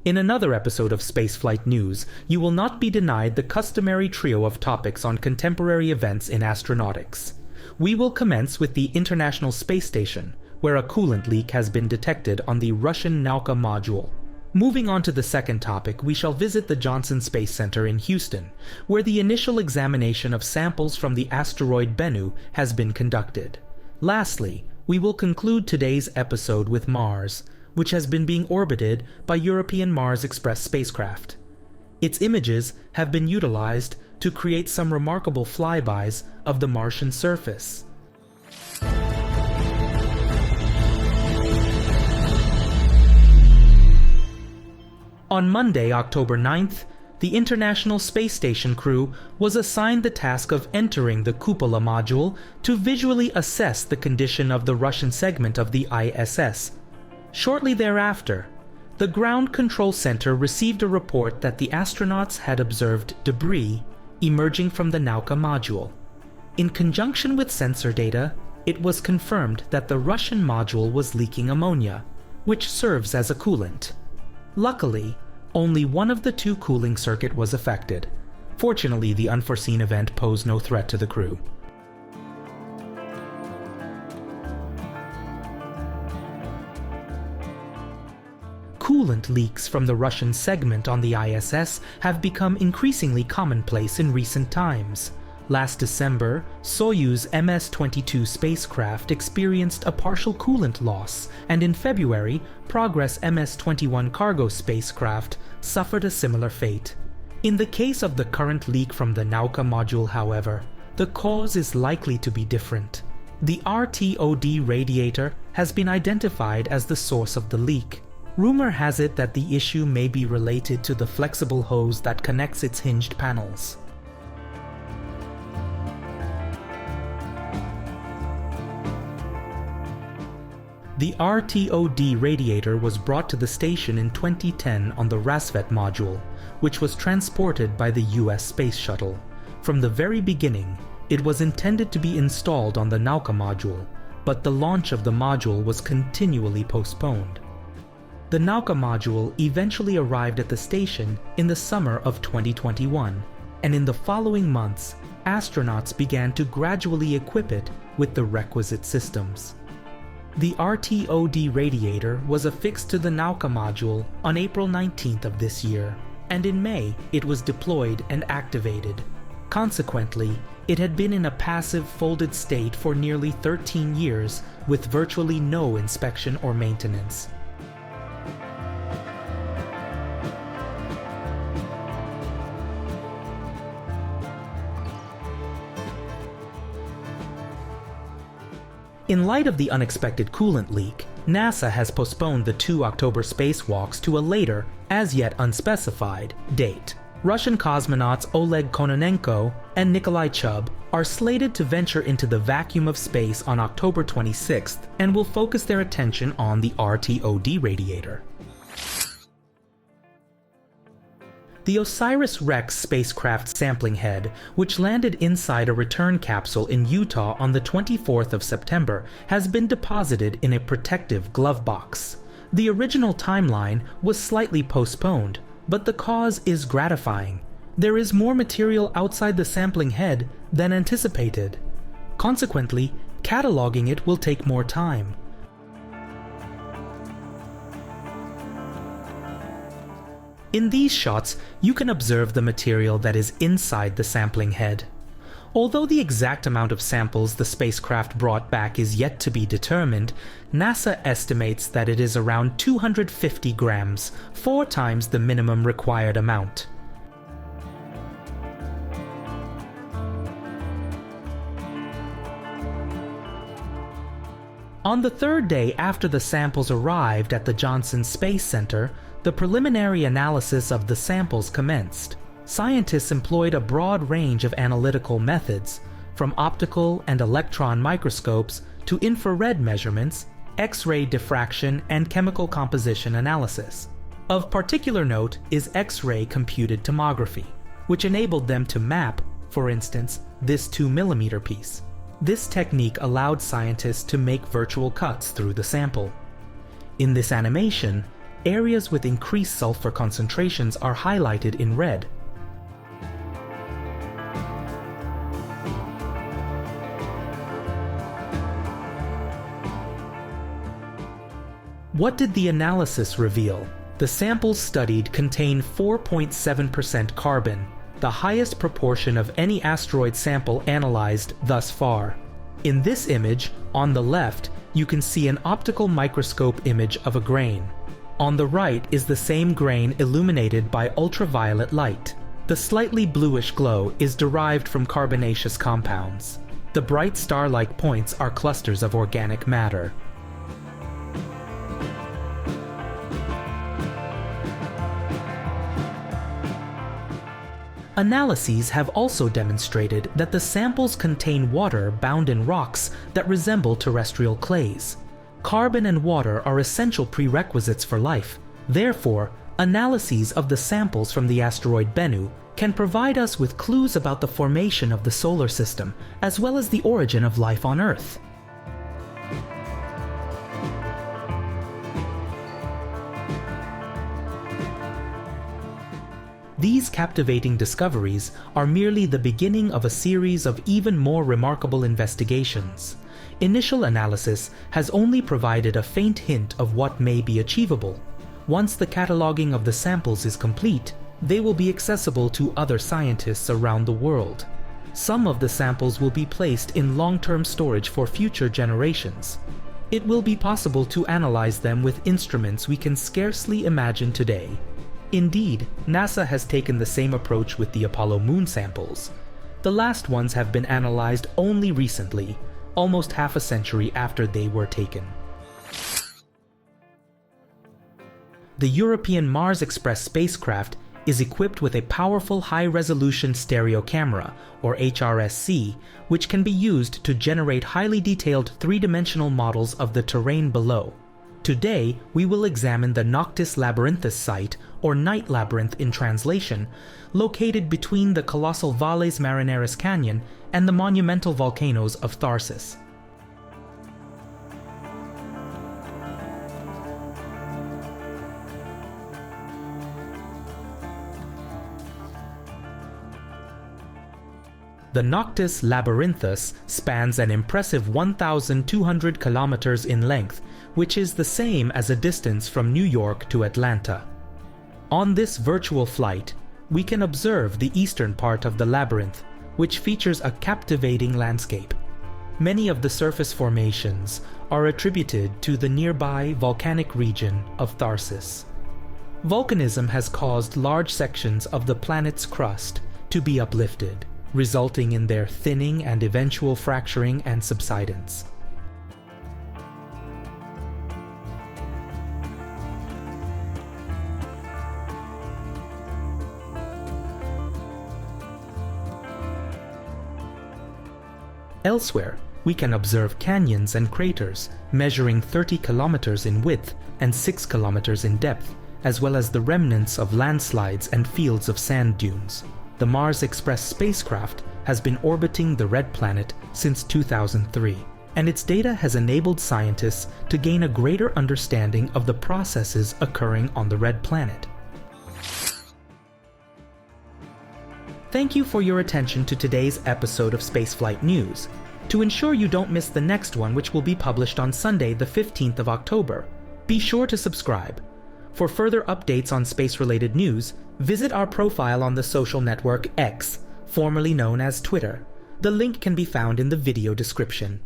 In another episode of Spaceflight News, you will not be denied the customary trio of topics on contemporary events in astronautics. We will commence with the International Space Station, where a coolant leak has been detected on the Russian Nauka module. Moving on to the second topic, we shall visit the Johnson Space Center in Houston, where the initial examination of samples from the asteroid Bennu has been conducted. Lastly, we will conclude today's episode with Mars, which has been being orbited by European Mars Express spacecraft. Its images have been utilized to create some remarkable flybys of the Martian surface. On Monday, October 9th, the International Space Station crew was assigned the task of entering the cupola module to visually assess the condition of the Russian segment of the ISS. Shortly thereafter, the Ground Control Center received a report that the astronauts had observed debris emerging from the Nauka module. In conjunction with sensor data, it was confirmed that the Russian module was leaking ammonia, which serves as a coolant. Luckily, only one of the two cooling circuits was affected. Fortunately, the unforeseen event posed no threat to the crew. Coolant leaks from the Russian segment on the ISS have become increasingly commonplace in recent times. Last December, Soyuz MS-22 spacecraft experienced a partial coolant loss, and in February, Progress MS-21 cargo spacecraft suffered a similar fate. In the case of the current leak from the Nauka module, however, the cause is likely to be different. The RTOD radiator has been identified as the source of the leak. Rumor has it that the issue may be related to the flexible hose that connects its hinged panels. The RTOD radiator was brought to the station in 2010 on the Rassvet module, which was transported by the US Space Shuttle. From the very beginning, it was intended to be installed on the Nauka module, but the launch of the module was continually postponed. The Nauka module eventually arrived at the station in the summer of 2021, and in the following months, astronauts began to gradually equip it with the requisite systems. The RTOD radiator was affixed to the Nauka module on April 19th of this year, and in May it was deployed and activated. Consequently, it had been in a passive folded state for nearly 13 years with virtually no inspection or maintenance. In light of the unexpected coolant leak, NASA has postponed the 2 October spacewalks to a later, as yet unspecified, date. Russian cosmonauts Oleg Kononenko and Nikolai Chubb are slated to venture into the vacuum of space on October 26th and will focus their attention on the RTOD radiator. The OSIRIS-REx spacecraft sampling head, which landed inside a return capsule in Utah on the 24th of September, has been deposited in a protective glove box. The original timeline was slightly postponed, but the cause is gratifying. There is more material outside the sampling head than anticipated. Consequently, cataloging it will take more time. In these shots, you can observe the material that is inside the sampling head. Although the exact amount of samples the spacecraft brought back is yet to be determined, NASA estimates that it is around 250 grams, 4 times the minimum required amount. On the third day after the samples arrived at the Johnson Space Center, the preliminary analysis of the samples commenced. Scientists employed a broad range of analytical methods, from optical and electron microscopes to infrared measurements, X-ray diffraction, and chemical composition analysis. Of particular note is X-ray computed tomography, which enabled them to map, for instance, this 2mm piece. This technique allowed scientists to make virtual cuts through the sample. In this animation, Areas with increased sulfur concentrations are highlighted in red. What did the analysis reveal? The samples studied contain 4.7% carbon, the highest proportion of any asteroid sample analyzed thus far. In this image, on the left, you can see an optical microscope image of a grain. On the right is the same grain illuminated by ultraviolet light. The slightly bluish glow is derived from carbonaceous compounds. The bright star-like points are clusters of organic matter. Analyses have also demonstrated that the samples contain water bound in rocks that resemble terrestrial clays. Carbon and water are essential prerequisites for life. Therefore, analyses of the samples from the asteroid Bennu can provide us with clues about the formation of the solar system, as well as the origin of life on Earth. These captivating discoveries are merely the beginning of a series of even more remarkable investigations. Initial analysis has only provided a faint hint of what may be achievable. Once the cataloging of the samples is complete, they will be accessible to other scientists around the world. Some of the samples will be placed in long-term storage for future generations. It will be possible to analyze them with instruments we can scarcely imagine today. Indeed, NASA has taken the same approach with the Apollo moon samples. The last ones have been analyzed only recently, almost half a century after they were taken. The European Mars Express spacecraft is equipped with a powerful high-resolution stereo camera, or HRSC, which can be used to generate highly detailed three-dimensional models of the terrain below. Today, we will examine the Noctis Labyrinthus site, or Night Labyrinth in translation, located between the colossal Valles Marineris Canyon and the monumental volcanoes of Tharsis. The Noctis Labyrinthus spans an impressive 1,200 kilometers in length, which is the same as a distance from New York to Atlanta. On this virtual flight, we can observe the eastern part of the labyrinth, which features a captivating landscape. Many of the surface formations are attributed to the nearby volcanic region of Tharsis. Volcanism has caused large sections of the planet's crust to be uplifted, resulting in their thinning and eventual fracturing and subsidence. Elsewhere, we can observe canyons and craters measuring 30 kilometers in width and 6 kilometers in depth, as well as the remnants of landslides and fields of sand dunes. The Mars Express spacecraft has been orbiting the Red Planet since 2003, and its data has enabled scientists to gain a greater understanding of the processes occurring on the Red Planet. Thank you for your attention to today's episode of Spaceflight News. To ensure you don't miss the next one, which will be published on Sunday, the 15th of October, be sure to subscribe. For further updates on space-related news, visit our profile on the social network X, formerly known as Twitter. The link can be found in the video description.